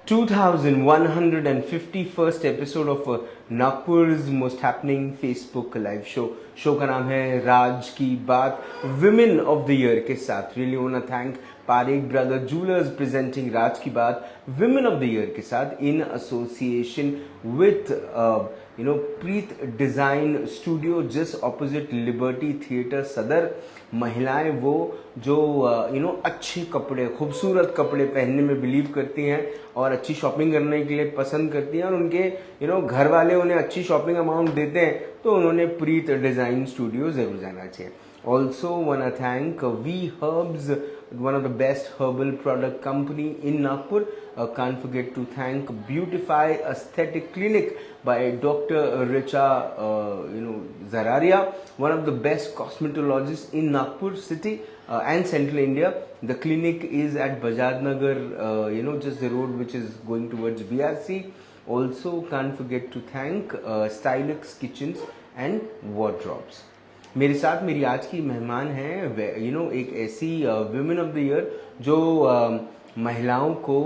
2151st episode of Nagpur's most happening Facebook live show का नाम है राज Ki Baat women of the year के साथ। Really want to thank Parekh brother jewellers presenting Raj Ki Baat women of the year के साथ in association with Preet design studio just opposite Liberty theatre Sadar. महिलाएं वो जो अच्छे कपड़े खूबसूरत कपड़े पहनने में बिलीव करती हैं और अच्छी शॉपिंग करने के लिए पसंद करती हैं और उनके घर वाले उन्हें अच्छी शॉपिंग अमाउंट देते हैं तो उन्होंने प्रीत डिजाइन स्टूडियो जरूर जाना चाहिए। Also want to thank V Herbs, one of the best herbal product company in Nagpur. Can't forget to thank Beautify Aesthetic Clinic by Dr. Richa Zararia, one of the best cosmetologists in Nagpur city and central India. The clinic is at Bajaj Nagar, just the road which is going towards BRC. Also can't forget to thank Stylix Kitchens and Wardrobes. मेरे साथ मेरी आज की मेहमान है एक ऐसी women of the year जो महिलाओं को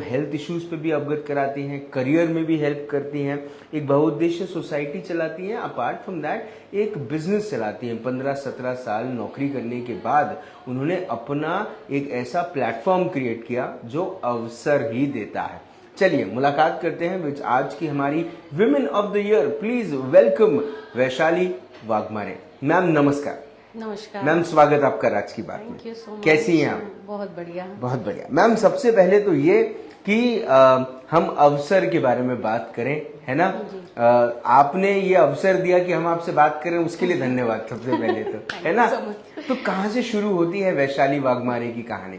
हेल्थ इश्यूज पे भी अवगत कराती हैं, करियर में भी हेल्प करती हैं, एक बहुउद्देश्य सोसाइटी चलाती हैं, अपार्ट फ्रॉम दैट एक बिजनेस चलाती हैं। 15-17 साल नौकरी करने के बाद उन्होंने अपना एक ऐसा प्लेटफॉर्म क्रिएट किया जो अवसर ही देता है। चलिए मुलाकात करते हैं विच आज की हमारी women of the year. Please welcome Vaishali Waghmare. Ma'am नमस्कार। नमस्कार मैम, स्वागत आपका राज की बात में। Thank you so much. कैसी हैं आप? बहुत बढ़िया। बहुत बढ़िया। मैम सबसे पहले तो ये कि हम अवसर के बारे में बात करें, है ना? आपने ये अवसर दिया कि हम आपसे बात करें, उसके लिए धन्यवाद सबसे पहले तो, है ना? तो कहाँ से शुरू होती है वैशाली वाघमारे की कहानी?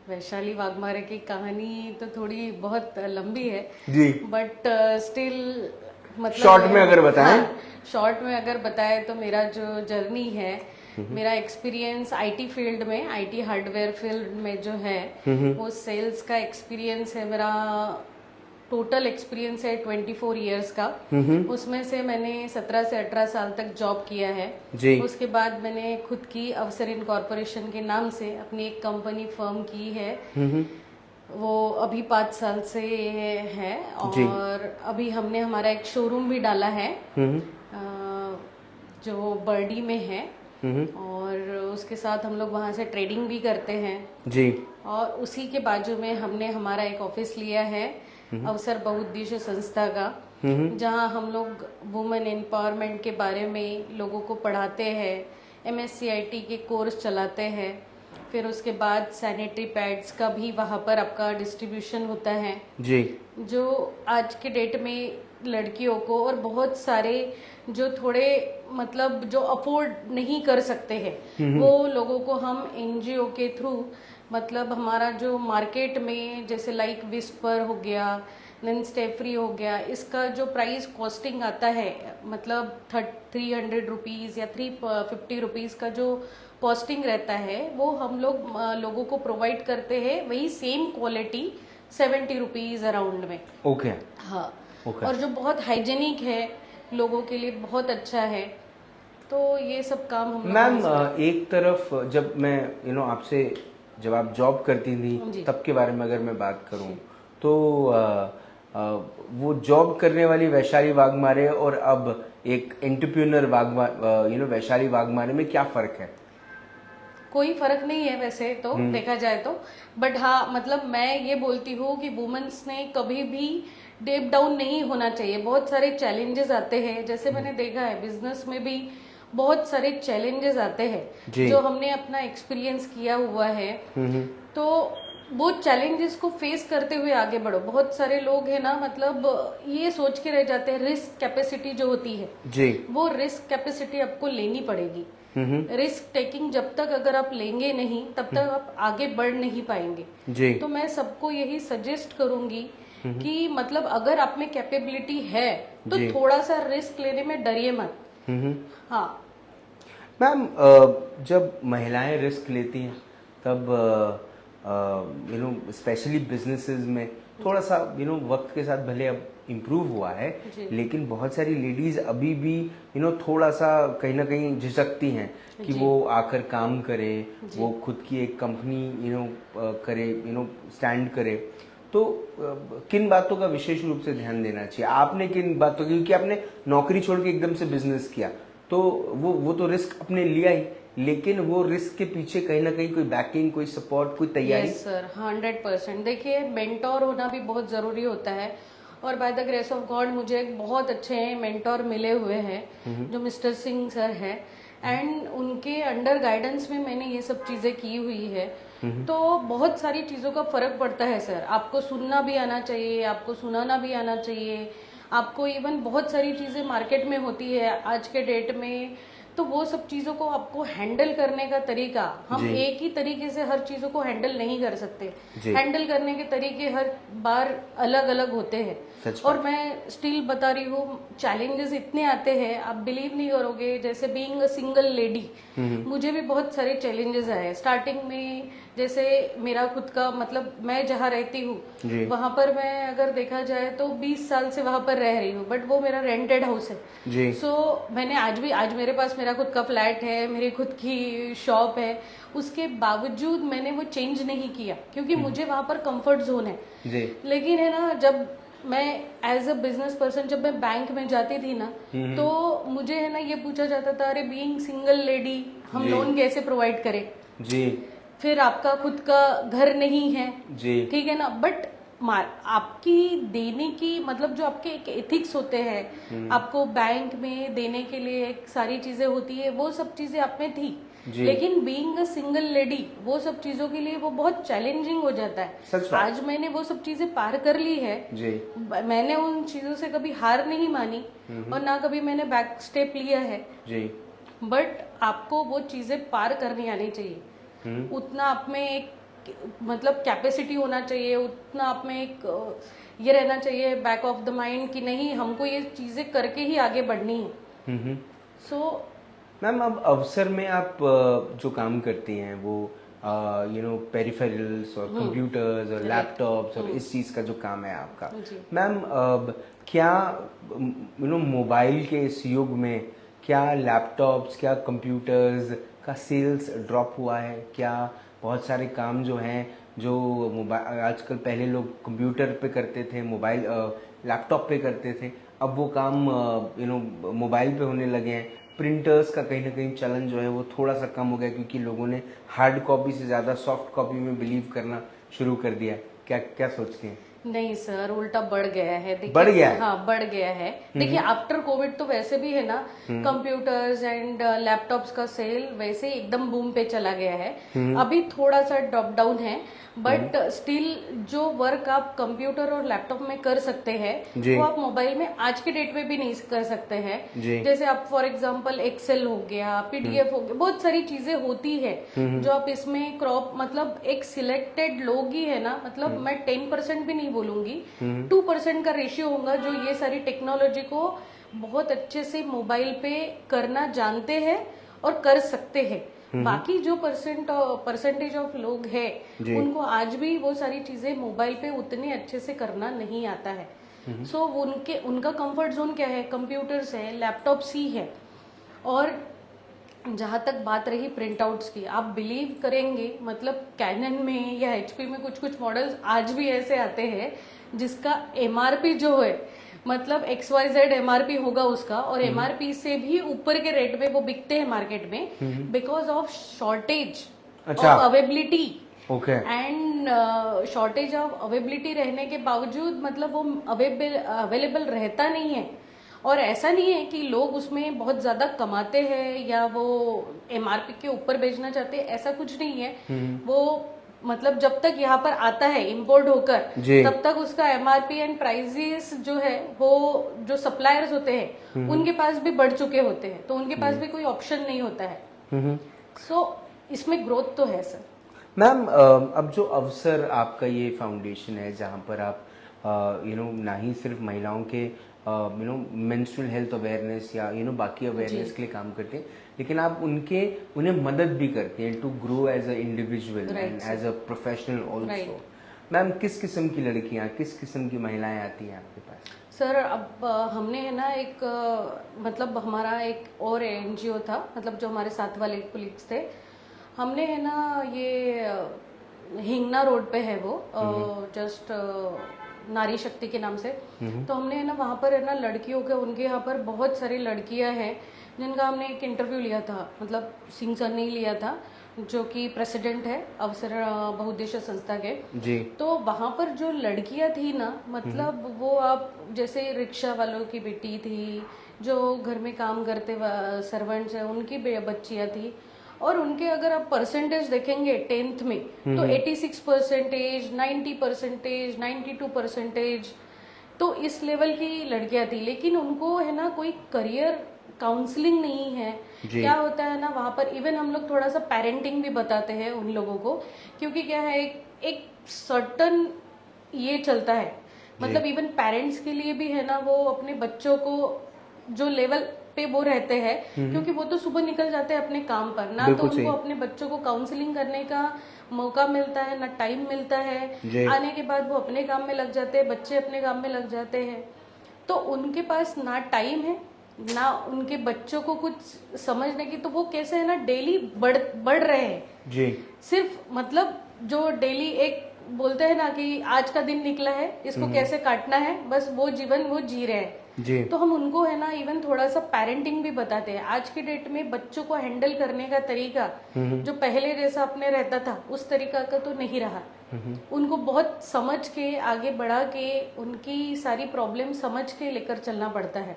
वैशाली वाघमारे की कहानी तो थोड़ी बहुत लंबी है जी, बट स्टिल मतलब शॉर्ट में अगर बताएं। शॉर्ट में अगर बताएं तो मेरा जो जर्नी है, मेरा एक्सपीरियंस आईटी फील्ड में, आईटी हार्डवेयर फील्ड में जो है वो सेल्स का एक्सपीरियंस है। मेरा टोटल एक्सपीरियंस है 24 इयर्स का। उसमें से मैंने 17 से 18 साल तक जॉब किया है जी। उसके बाद मैंने खुद की अवसर इनकॉर्पोरेशन के नाम से अपनी एक कंपनी फर्म की है। वो अभी 5 साल से है और अभी हमने हमारा एक शोरूम भी डाला है जो बर्डी में है और उसके साथ हम लोग वहाँ से ट्रेडिंग भी करते हैं जी। और उसी के बाजू में हमने हमारा एक ऑफिस लिया है अवसर बहुउद्देश्य संस्था का, जहाँ हम लोग वुमेन एम्पावरमेंट के बारे में लोगों को पढ़ाते हैं, MSCIT के कोर्स चलाते हैं, फिर उसके बाद सैनिटरी पैड्स का भी वहाँ पर आपका डिस्ट्रीब्यूशन होता है जी। जो आज के डेट में लड़कियों को और बहुत सारे जो थोड़े मतलब जो अफोर्ड नहीं कर सकते हैं वो लोगों को हम NGO के थ्रू मतलब हमारा जो मार्केट में जैसे लाइक विस्पर हो गया, देन स्टेफ्री हो गया, इसका जो प्राइस कॉस्टिंग आता है मतलब 300 रुपीज़ या 350 रुपीज़ का जो कॉस्टिंग रहता है वो हम लोग लोगों को प्रोवाइड करते हैं, वही सेम क्वालिटी 70 रुपीज़ अराउंड में। ओके हाँ okay. और जो बहुत हाइजेनिक है, लोगों के लिए बहुत अच्छा है। तो ये सब काम हम मैम एक तरफ जब मैं आपसे जब आप जॉब करती थी तब के बारे में अगर मैं बात करूं तो वो जॉब करने वाली वैशाली वाघमारे और अब एक एंटरप्रेन्योर वैशाली वाघमारे में क्या फर्क है? कोई फर्क नहीं है वैसे तो देखा जाए तो, बट हाँ मतलब मैं ये बोलती हूँ कि वुमेन्स ने कभी भी डेप डाउन नहीं होना चाहिए। बहुत सारे चैलेंजेस आते हैं, जैसे मैंने देखा है बिजनेस में भी बहुत सारे चैलेंजेस आते हैं जो हमने अपना एक्सपीरियंस किया हुआ है। तो वो चैलेंजेस को फेस करते हुए आगे बढ़ो। बहुत सारे लोग हैं ना मतलब ये सोच के रह जाते हैं, रिस्क कैपेसिटी जो होती है जी, वो रिस्क कैपेसिटी आपको लेनी पड़ेगी। रिस्क टेकिंग जब तक अगर आप लेंगे नहीं तब तक आप आगे बढ़ नहीं पाएंगे जी। तो मैं सबको यही सजेस्ट करूंगी कि मतलब अगर आप में कैपेबिलिटी है तो थोड़ा सा रिस्क लेने में डरिए मत। हाँ मैम, जब महिलाएं रिस्क लेती हैं तब स्पेशली बिजनेसेस में थोड़ा सा वक्त के साथ भले अब इम्प्रूव हुआ है लेकिन बहुत सारी लेडीज अभी भी थोड़ा सा कहीं ना कहीं झिझकती हैं कि वो आकर काम करे, वो खुद की एक कंपनी करे, स्टैंड करे। तो किन बातों का विशेष रूप से ध्यान देना चाहिए? आपने किन बातों, क्योंकि आपने नौकरी छोड़ के एकदम से बिजनेस किया, तो वो तो रिस्क अपने लिया ही, लेकिन वो रिस्क के पीछे कहीं ना कहीं कोई बैकिंग, कोई सपोर्ट, कोई तैयारी? Yes sir, 100%। देखिए, मेंटोर होना भी बहुत ज़रूरी होता है, और by the grace of God मुझे एक बहुत अच्छे मेंटोर मिले हुए हैं जो मिस्टर सिंह सर है, एंड उनके अंडर गाइडेंस में मैंने ये सब चीज़ें की हुई है। तो बहुत सारी चीज़ों का फर्क पड़ता है सर। आपको सुनना भी आना चाहिए, आपको सुनाना भी आना चाहिए, आपको इवन बहुत सारी चीज़ें मार्केट में होती है आज के डेट में, तो वो सब चीज़ों को आपको हैंडल करने का तरीका, हम एक ही तरीके से हर चीज़ों को हैंडल नहीं कर सकते। हैंडल करने के तरीके हर बार अलग अलग होते हैं। और मैं स्टिल बता रही हूँ, चैलेंजेस इतने आते हैं, आप बिलीव नहीं करोगे। जैसे बीइंग अ सिंगल लेडी, मुझे भी बहुत सारे चैलेंजेस आए स्टार्टिंग में। जैसे मेरा खुद का, मतलब मैं जहाँ रहती हूँ वहां पर, मैं अगर देखा जाए तो 20 साल से वहां पर रह रही हूँ, बट वो मेरा रेंटेड हाउस है। सो मैंने आज मेरे पास मेरा खुद का फ्लैट है, मेरी खुद की शॉप है, उसके बावजूद मैंने वो चेंज नहीं किया, क्योंकि मुझे वहां पर कंफर्ट जोन है। लेकिन है ना, जब मैं एज अ बिजनेस पर्सन, जब मैं बैंक में जाती थी ना, तो मुझे है ना ये पूछा जाता था, अरे बीइंग सिंगल लेडी हम लोन कैसे प्रोवाइड करें जी, फिर आपका खुद का घर नहीं है जी, ठीक है ना, बट आपकी देने की, मतलब जो आपके एक एथिक्स होते हैं, आपको बैंक में देने के लिए एक सारी चीजें होती है, वो सब चीजें आप में थी। लेकिन बीइंग अ सिंगल लेडी, वो सब चीजों के लिए वो बहुत चैलेंजिंग हो जाता है। आज मैंने वो सब चीजें पार कर ली है जी। मैंने उन चीजों से कभी हार नहीं मानी, और ना कभी मैंने बैक स्टेप लिया है जी। बट आपको वो चीजें पार करनी आनी चाहिए। उतना आप में एक, मतलब कैपेसिटी होना चाहिए, उतना आप में एक ये रहना चाहिए बैक ऑफ द माइंड कि नहीं, हमको ये चीजें करके ही आगे बढ़नी है। सो मैम, अब अवसर में आप जो काम करती हैं वो पेरिफेरल्स और कंप्यूटर्स और लैपटॉप्स और इस चीज़ का जो काम है आपका, मैम क्या मोबाइल के इस युग में क्या लैपटॉप्स, क्या कंप्यूटर्स का सेल्स ड्रॉप हुआ है? क्या बहुत सारे काम जो हैं, जो मोबाइल आजकल, पहले लोग कंप्यूटर पे करते थे, मोबाइल लैपटॉप पे करते थे, अब वो काम मोबाइल पे होने लगे हैं। प्रिंटर्स का कहीं ना कहीं चलन जो है वो थोड़ा सा कम हो गया, क्योंकि लोगों ने हार्ड कॉपी से ज़्यादा सॉफ्ट कॉपी में बिलीव करना शुरू कर दिया। क्या क्या सोचते हैं? नहीं सर, उल्टा बढ़ गया है। देखिए, बढ़ गया है? हाँ, बढ़ गया है। देखिए, आफ्टर कोविड तो वैसे भी है ना, कंप्यूटर्स एंड लैपटॉप्स का सेल वैसे एकदम बूम पे चला गया है। अभी थोड़ा सा ड्रॉप डाउन है, बट स्टिल जो वर्क आप कंप्यूटर और लैपटॉप में कर सकते हैं वो आप मोबाइल में आज के डेट में भी नहीं कर सकते हैं। जैसे आप फॉर एग्जांपल एक्सेल हो गया, पीडीएफ हो गया, बहुत सारी चीजें होती है जो आप इसमें क्रॉप, मतलब एक सिलेक्टेड लोग ही है ना, मतलब मैं 10% भी नहीं बोलूंगी, 2% का रेशियो होगा जो ये सारी टेक्नोलॉजी को बहुत अच्छे से मोबाइल पे करना जानते हैं और कर सकते हैं। बाकी जो परसेंटेज ऑफ लोग हैं, उनको आज भी वो सारी चीजें मोबाइल पे उतने अच्छे से करना नहीं आता है। सो उनका कंफर्ट जोन क्या है? कंप्यूटर्स है, लैपटॉप्स ही है। और जहां तक बात रही प्रिंट आउट्स की, आप बिलीव करेंगे, मतलब कैनन में या एचपी में कुछ कुछ मॉडल्स आज भी ऐसे आते हैं जिसका एमआरपी जो है, मतलब XYZ एमआरपी होगा उसका, और एमआरपी से भी ऊपर के रेट में वो बिकते हैं मार्केट में, because of shortage of availability. And shortage of availability रहने के बावजूद, मतलब वो अवेलेबल रहता नहीं है। और ऐसा नहीं है कि लोग उसमें बहुत ज्यादा कमाते हैं या वो एमआरपी के ऊपर बेचना चाहते हैं, ऐसा कुछ नहीं है। वो मतलब जब तक यहाँ पर आता है इम्पोर्ट होकर, तब तक उसका एमआरपी एंड प्राइसेस जो है, वो जो सप्लायर्स होते हैं उनके पास भी बढ़ चुके होते हैं, तो उनके पास भी कोई ऑप्शन नहीं होता है। सो इसमें ग्रोथ तो है सर। मैम, अब जो अवसर आपका ये फाउंडेशन है जहाँ पर आप ना ही सिर्फ महिलाओं के मेंस्ट्रुअल हेल्थ अवेयरनेस या बाकी अवेयरनेस के लिए काम करते हैं, लेकिन आप उन्हें मदद भी करते हैं to grow as a individual and as a professional also. Ma'am, किस किस्म की लड़कियां, किस किस्म की महिलाएं आती हैं आपके पास? सर, अब हमने है ना एक मतलब हमारा एक और एनजीओ था, मतलब जो हमारे साथ वाले कोलिग्स थे, हमने है ना ये हिंगना रोड पे है वो, जस्ट नारी शक्ति के नाम से। तो हमने है ना वहाँ पर है ना लड़कियों के, उनके यहाँ पर बहुत सारी लड़कियाँ हैं जिनका हमने एक इंटरव्यू लिया था, मतलब सिंह सर ने ही लिया था, जो कि प्रेसिडेंट है अवसर बहुउद्देश्य संस्था के जी। तो वहाँ पर जो लड़कियाँ थी ना, मतलब वो आप जैसे रिक्शा वालों की बेटी थी, जो घर में काम करते सर्वेंट्स हैं उनकी बच्चियाँ थी, और उनके अगर आप परसेंटेज देखेंगे 10th में तो 86%, 90%, 92%, तो इस लेवल की लड़कियां थी। लेकिन उनको है ना कोई करियर काउंसलिंग नहीं है। क्या होता है ना वहाँ पर, इवन हम लोग थोड़ा सा पेरेंटिंग भी बताते हैं उन लोगों को, क्योंकि क्या है एक सर्टन ये चलता है, मतलब इवन पेरेंट्स के लिए भी है ना, वो अपने बच्चों को जो लेवल पे वो रहते हैं, क्योंकि वो तो सुबह निकल जाते हैं अपने काम पर ना, तो उनको अपने बच्चों को काउंसलिंग करने का मौका मिलता है ना, टाइम मिलता है। आने के बाद वो अपने काम में लग जाते हैं, बच्चे अपने काम में लग जाते हैं, तो उनके पास ना टाइम है ना उनके बच्चों को कुछ समझने की, तो वो कैसे है ना डेली बढ़ रहे हैं जी। सिर्फ मतलब जो डेली एक बोलते हैं ना कि आज का दिन निकला है, इसको कैसे काटना है, बस वो जीवन वो जी रहे हैं जी। तो हम उनको है ना इवन थोड़ा सा पेरेंटिंग भी बताते हैं। आज के डेट में बच्चों को हैंडल करने का तरीका जो पहले जैसा अपने रहता था उस तरीका का तो नहीं रहा। उनको बहुत समझ के आगे बढ़ा के उनकी सारी प्रॉब्लम समझ के लेकर चलना पड़ता है।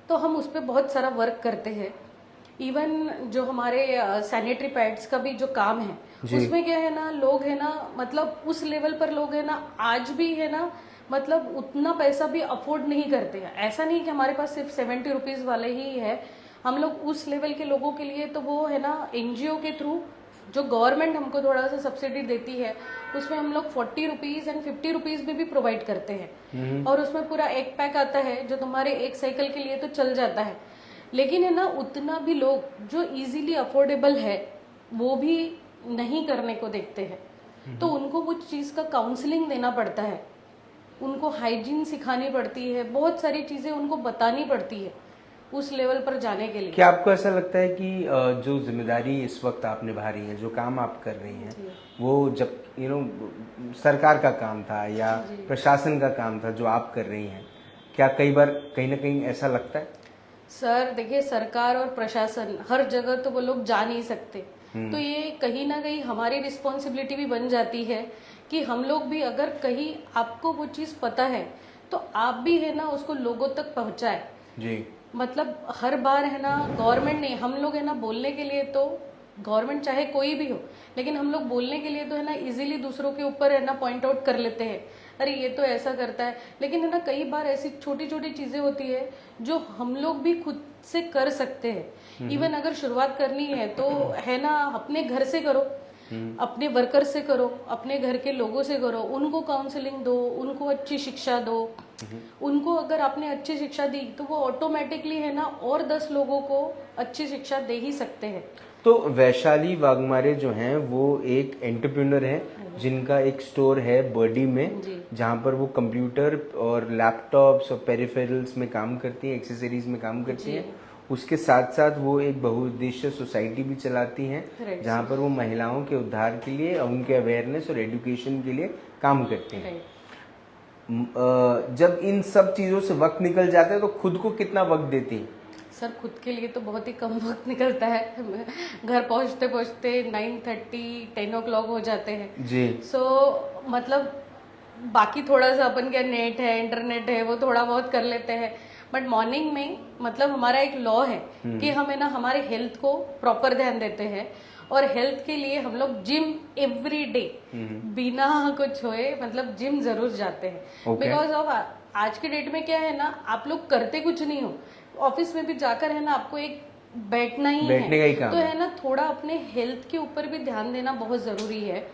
तो हम उस पर बहुत सारा वर्क करते हैं। इवन जो हमारे सैनिटरी पैड्स का भी जो काम है उसमें क्या है ना, लोग है ना मतलब उस लेवल पर लोग है ना आज भी है ना, मतलब उतना पैसा भी अफोर्ड नहीं करते हैं। ऐसा नहीं कि हमारे पास सिर्फ 70 रुपीज वाले ही है, हम लोग उस लेवल के लोगों के लिए तो वो है ना एनजीओ के थ्रू जो गवर्नमेंट हमको थोड़ा सा सब्सिडी देती है उसमें हम लोग 40 रुपीज एंड 50 रुपीज में भी प्रोवाइड करते हैं, और उसमें पूरा एक पैक आता है जो तुम्हारे एक साइकिल के लिए तो चल जाता है। लेकिन है ना उतना भी लोग जो इजीली अफोर्डेबल है वो भी नहीं करने को देखते हैं, तो उनको वो चीज़ का काउंसलिंग देना पड़ता है, उनको हाइजीन सिखानी पड़ती है, बहुत सारी चीज़ें उनको बतानी पड़ती है उस लेवल पर जाने के लिए। क्या आपको ऐसा लगता है कि जो जिम्मेदारी इस वक्त आप निभा रही हैं, जो काम आप कर रही हैं, वो जब सरकार का काम था या प्रशासन का काम था जो आप कर रही हैं, क्या कई बार कहीं ना कहीं ऐसा लगता है? सर देखिए, सरकार और प्रशासन हर जगह तो वो लोग जा नहीं सकते, तो ये कहीं ना कहीं हमारी रिस्पॉन्सिबिलिटी भी बन जाती है कि हम लोग भी अगर कहीं आपको वो चीज़ पता है तो आप भी है ना उसको लोगों तक पहुंचाए जी। मतलब हर बार है ना गवर्नमेंट नहीं, हम लोग है ना बोलने के लिए तो गवर्नमेंट चाहे कोई भी हो, लेकिन हम लोग बोलने के लिए तो है ना इजीली दूसरों के ऊपर है ना पॉइंट आउट कर लेते हैं, अरे ये तो ऐसा करता है। लेकिन है ना कई बार ऐसी छोटी छोटी चीजें होती है जो हम लोग भी खुद से कर सकते हैं। इवन अगर शुरुआत करनी है तो है ना अपने घर से करो, अपने वर्कर से करो, अपने घर के लोगों से करो, उनको काउंसलिंग दो, उनको अच्छी शिक्षा दो। उनको अगर आपने अच्छी शिक्षा दी तो वो ऑटोमेटिकली है ना और 10 लोगों को अच्छी शिक्षा दे ही सकते हैं। तो वैशाली वाघमारे जो हैं वो एक एंटरप्रेन्योर हैं जिनका एक स्टोर है बर्डी में, जहाँ पर वो कंप्यूटर और लैपटॉप्स और पेरिफेरल्स में काम करती हैं, एक्सेसरीज में काम करती हैं। उसके साथ साथ वो एक बहुउद्देश्य सोसाइटी भी चलाती हैं जहाँ पर वो महिलाओं के उद्धार के लिए, उनके अवेयरनेस और एजुकेशन के लिए काम करती हैं। जब इन सब चीज़ों से वक्त निकल जाता है तो खुद को कितना वक्त देती हैं? सर खुद के लिए तो बहुत ही कम वक्त निकलता है, घर पहुंचते पहुंचते 9:30 10 o'clock हो जाते हैं जी। मतलब बाकी थोड़ा सा अपन क्या नेट है इंटरनेट है वो थोड़ा बहुत कर लेते हैं, बट मॉर्निंग में मतलब हमारा एक लॉ है कि हम है ना हमारे हेल्थ को प्रॉपर ध्यान देते हैं, और हेल्थ के लिए हम लोग जिम एवरी डे बिना कुछ होए मतलब जिम जरूर जाते हैं। बिकॉज ऑफ आज के डेट में क्या है ना, आप लोग करते कुछ नहीं हो, ऑफिस में भी जाकर है ना आपको एक बैठना ही है, तो है ना थोड़ा अपने हेल्थ के ऊपर भी ध्यान देना बहुत जरूरी है।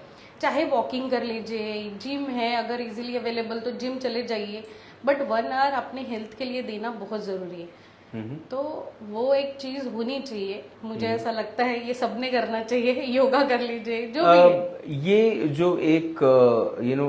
चाहे वॉकिंग कर लीजिए, जिम है अगर इजीली अवेलेबल तो जिम चले जाइए, बट 1 आवर अपने हेल्थ के लिए देना बहुत जरूरी है। तो वो एक चीज होनी चाहिए, मुझे ऐसा लगता है ये सबने करना चाहिए। योगा कर लीजिए जो भी है। ये जो एक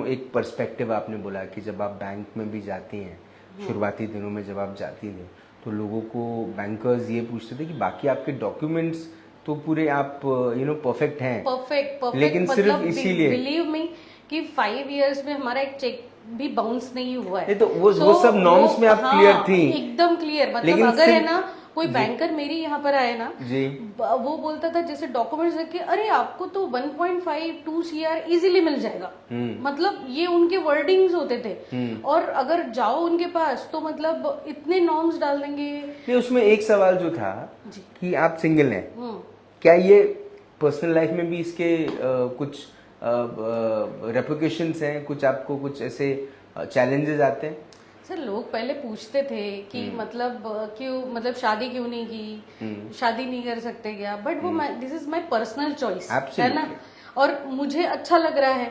एक पर्सपेक्टिव आपने बोला कि जब आप बैंक में भी जाती हैं, शुरुआती दिनों में जब आप जाती थी तो लोगों को बैंकर्स ये पूछते थे कि बाकी आपके डॉक्यूमेंट्स तो पूरे आप परफेक्ट हैं। परफेक्ट लेकिन सिर्फ मतलब इसीलिए बिलीव मी कि 5 इयर्स में हमारा एक चेक भी बाउंस नहीं हुआ है। नहीं तो वो सब नॉर्म्स में आप क्लियर थी, एकदम क्लियर। मतलब लेकिन अगर है ना कोई बैंकर मेरी यहाँ पर आए ना जी वो बोलता था जैसे डॉक्यूमेंट्स देख के, अरे आपको तो 1.52 CR इजीली मिल जाएगा। मतलब ये उनके वर्डिंग्स होते थे। और अगर जाओ उनके पास तो मतलब इतने नॉर्म्स डाल देंगे। नहीं, उसमें एक सवाल जो था कि आप सिंगल हैं, क्या ये पर्सनल लाइफ में भी इसके कुछ रेपुकेशंस हैं, कुछ आपको कुछ ऐसे चैलेंजेस आते हैं? सर लोग पहले पूछते थे कि मतलब क्यों, मतलब शादी क्यों नहीं की, शादी नहीं कर सकते क्या? बट वो this is my personal choice है ना, और मुझे अच्छा लग रहा है,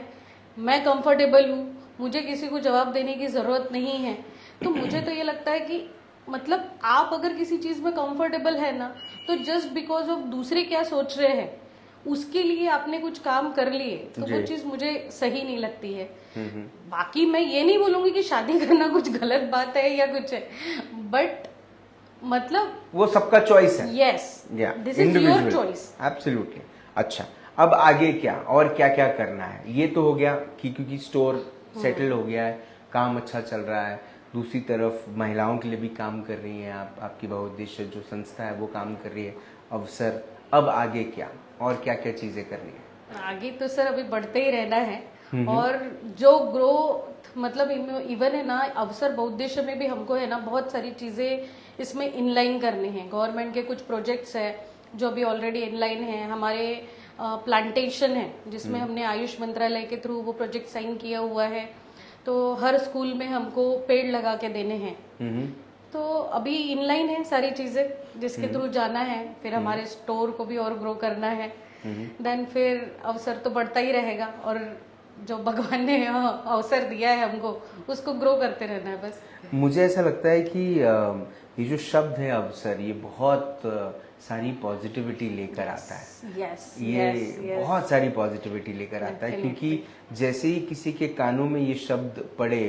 मैं कंफर्टेबल हूँ, मुझे किसी को जवाब देने की जरूरत नहीं है। तो मुझे तो ये लगता है कि मतलब आप अगर किसी चीज में कंफर्टेबल है ना, तो जस्ट बिकॉज ऑफ दूसरे क्या सोच रहे हैं उसके लिए आपने कुछ काम कर लिए, तो वो चीज मुझे सही नहीं लगती है। बाकी मैं ये नहीं बोलूंगी कि शादी करना कुछ गलत बात है या कुछ है, बट मतलब वो सबका चॉइस है। Yes, this is your choice. Absolutely. अच्छा, अब आगे क्या और क्या क्या करना है? ये तो हो गया कि क्योंकि स्टोर सेटल हो गया है, काम अच्छा चल रहा है, दूसरी तरफ महिलाओं के लिए भी काम कर रही हैं आप, आपकी बहुउद्देश्य जो संस्था है वो काम कर रही है, अवसर। अब आगे क्या और क्या क्या चीजें करनी है? आगे तो सर अभी बढ़ते ही रहना है, और जो ग्रोथ मतलब इवन है ना, अवसर बहुउद्देश्य में भी हमको है ना बहुत सारी चीजें इसमें इनलाइन करनी है। गवर्नमेंट के कुछ प्रोजेक्ट्स है जो अभी ऑलरेडी इनलाइन है। हमारे प्लांटेशन है जिसमें हमने आयुष मंत्रालय के थ्रू वो प्रोजेक्ट साइन किया हुआ है, तो हर स्कूल में हमको पेड़ लगा के देने हैं। तो अभी इनलाइन है सारी चीजें जिसके थ्रू जाना है। फिर हमारे स्टोर को भी और ग्रो करना है, देन फिर अवसर तो बढ़ता ही रहेगा, और जो भगवान ने अवसर दिया है हमको उसको ग्रो करते रहना है बस। मुझे ऐसा लगता है कि ये जो शब्द है अवसर, ये बहुत सारी पॉजिटिविटी लेकर आता है। ये बहुत सारी पॉजिटिविटी लेकर आता है, क्योंकि जैसे ही किसी के कानों में ये शब्द पड़े,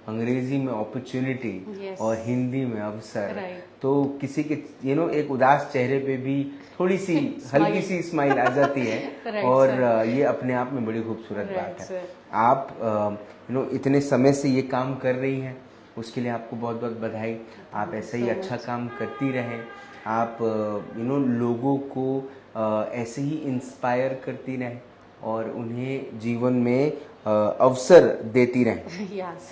अंग्रेजी में अपॉर्चुनिटी और हिंदी में अवसर, तो किसी के एक उदास चेहरे पे भी थोड़ी सी हल्की सी स्माइल आ जाती है। और ये अपने आप में बड़ी खूबसूरत बात है। आप इतने समय से ये काम कर रही हैं, उसके लिए आपको बहुत बहुत बधाई। आप ऐसे ही अच्छा काम करती रहें, आप लोगों को ऐसे ही इंस्पायर करती रहें और उन्हें जीवन में अवसर देती रहें,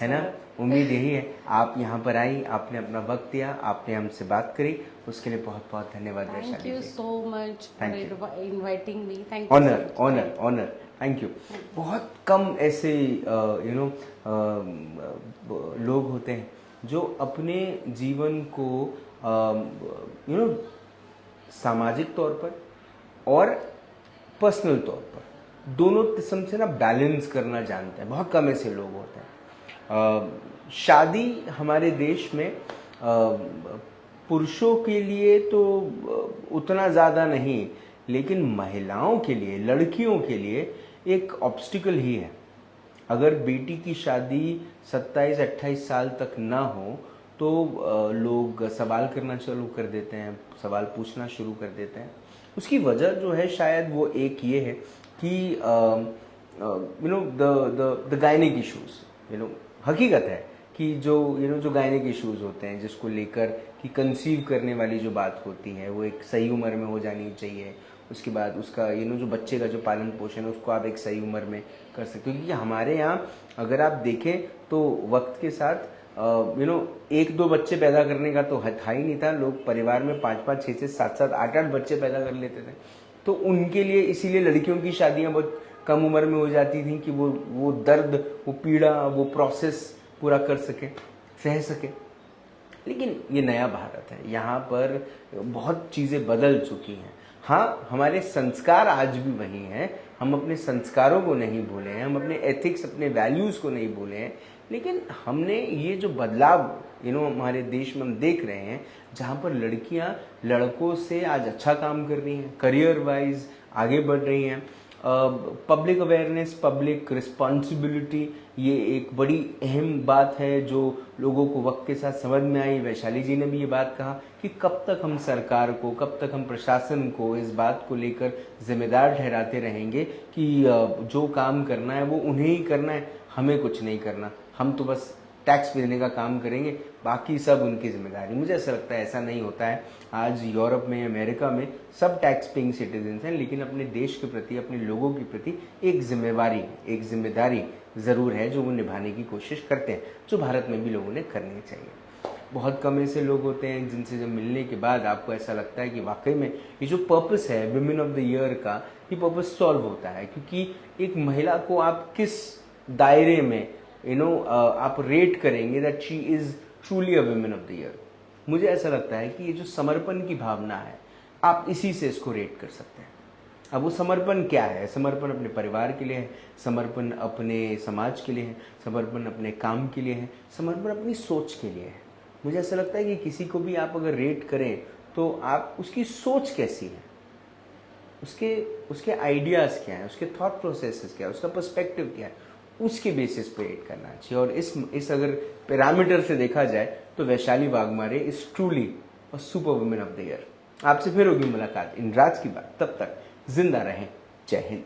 है ना? उम्मीद यही है। आप यहाँ पर आई, आपने अपना वक्त दिया, आपने हमसे बात करी, उसके लिए बहुत बहुत धन्यवाद Vaishali ji. Thank you so much for inviting me. Thank you. Honour. Thank you. बहुत कम ऐसे लोग होते हैं जो अपने जीवन को सामाजिक तौर पर और पर्सनल तौर पर दोनों किस्म से ना बैलेंस करना जानते हैं। बहुत कम ऐसे लोग होते हैं। शादी हमारे देश में पुरुषों के लिए तो उतना ज़्यादा नहीं, लेकिन महिलाओं के लिए, लड़कियों के लिए एक ऑब्स्टिकल ही है। अगर बेटी की शादी 27-28 साल तक ना हो तो लोग सवाल करना शुरू कर देते हैं, सवाल पूछना शुरू कर देते हैं। उसकी वजह जो है शायद वो एक ये है कि द गायनिक इश्यूज, हकीकत है कि जो जो गायनिक इश्यूज होते हैं, जिसको लेकर कि कंसीव करने वाली जो बात होती है वो एक सही उम्र में हो जानी चाहिए। उसके बाद उसका जो बच्चे का जो पालन पोषण है उसको आप एक सही उम्र में कर सकते हो। क्योंकि हमारे यहाँ अगर आप देखें तो वक्त के साथ 1-2 बच्चे पैदा करने का तो था ही नहीं था। लोग परिवार में 5-5, 6-6, 7-7, 8-8 बच्चे पैदा कर लेते थे। तो उनके लिए इसीलिए लड़कियों की शादियां बहुत कम उम्र में हो जाती थी कि वो दर्द, वो पीड़ा, वो प्रोसेस पूरा कर सके, सह सके। लेकिन ये नया भारत है, यहाँ पर बहुत चीज़ें बदल चुकी हैं। हाँ, हमारे संस्कार आज भी वही हैं, हम अपने संस्कारों को नहीं भूले हैं, हम अपने एथिक्स, अपने वैल्यूज़ को नहीं भूले हैं। लेकिन हमने ये जो बदलाव हमारे देश में हम देख रहे हैं, जहाँ पर लड़कियाँ लड़कों से आज अच्छा काम कर रही हैं, करियर वाइज आगे बढ़ रही हैं, पब्लिक अवेयरनेस, पब्लिक रिस्पॉन्सिबिलिटी, ये एक बड़ी अहम बात है जो लोगों को वक्त के साथ समझ में आई। वैशाली जी ने भी ये बात कहा कि कब तक हम सरकार को, कब तक हम प्रशासन को इस बात को लेकर जिम्मेदार ठहराते रहेंगे कि जो काम करना है वो उन्हें ही करना है, हमें कुछ नहीं करना, हम तो बस टैक्स देने का काम करेंगे, बाकी सब उनकी जिम्मेदारी। मुझे ऐसा लगता है ऐसा नहीं होता है। आज यूरोप में, अमेरिका में सब टैक्स पेइंग सिटीजन्स हैं, लेकिन अपने देश के प्रति, अपने लोगों के प्रति एक जिम्मेदारी ज़रूर है जो वो निभाने की कोशिश करते हैं, जो भारत में भी लोगों ने करनी चाहिए। बहुत कम ऐसे लोग होते हैं जिनसे जब मिलने के बाद आपको ऐसा लगता है कि वाकई में ये जो पर्पस है विमेन ऑफ द ईयर का, ये पर्पस सॉल्व होता है। क्योंकि एक महिला को आप किस दायरे में आप रेट करेंगे that she is truly a women of the year. मुझे ऐसा लगता है कि ये जो समर्पण की भावना है, आप इसी से इसको रेट कर सकते हैं। अब वो समर्पण क्या है? समर्पण अपने परिवार के लिए है, समर्पण अपने समाज के लिए है, समर्पण अपने काम के लिए है, समर्पण अपनी सोच के लिए है। मुझे ऐसा लगता है कि किसी को भी आप अगर रेट करें तो आप उसकी सोच कैसी है, उसके आइडियाज़ क्या है, उसके थॉट प्रोसेसेस क्या है, उसका पर्सपेक्टिव क्या है, उसके बेसिस पे रेट करना चाहिए। और इस अगर पैरामीटर से देखा जाए तो Vaishali Waghmare is truly a super women of the year. आपसे फिर होगी मुलाकात इन राज की बात, तब तक जिंदा रहें। जय हिंद।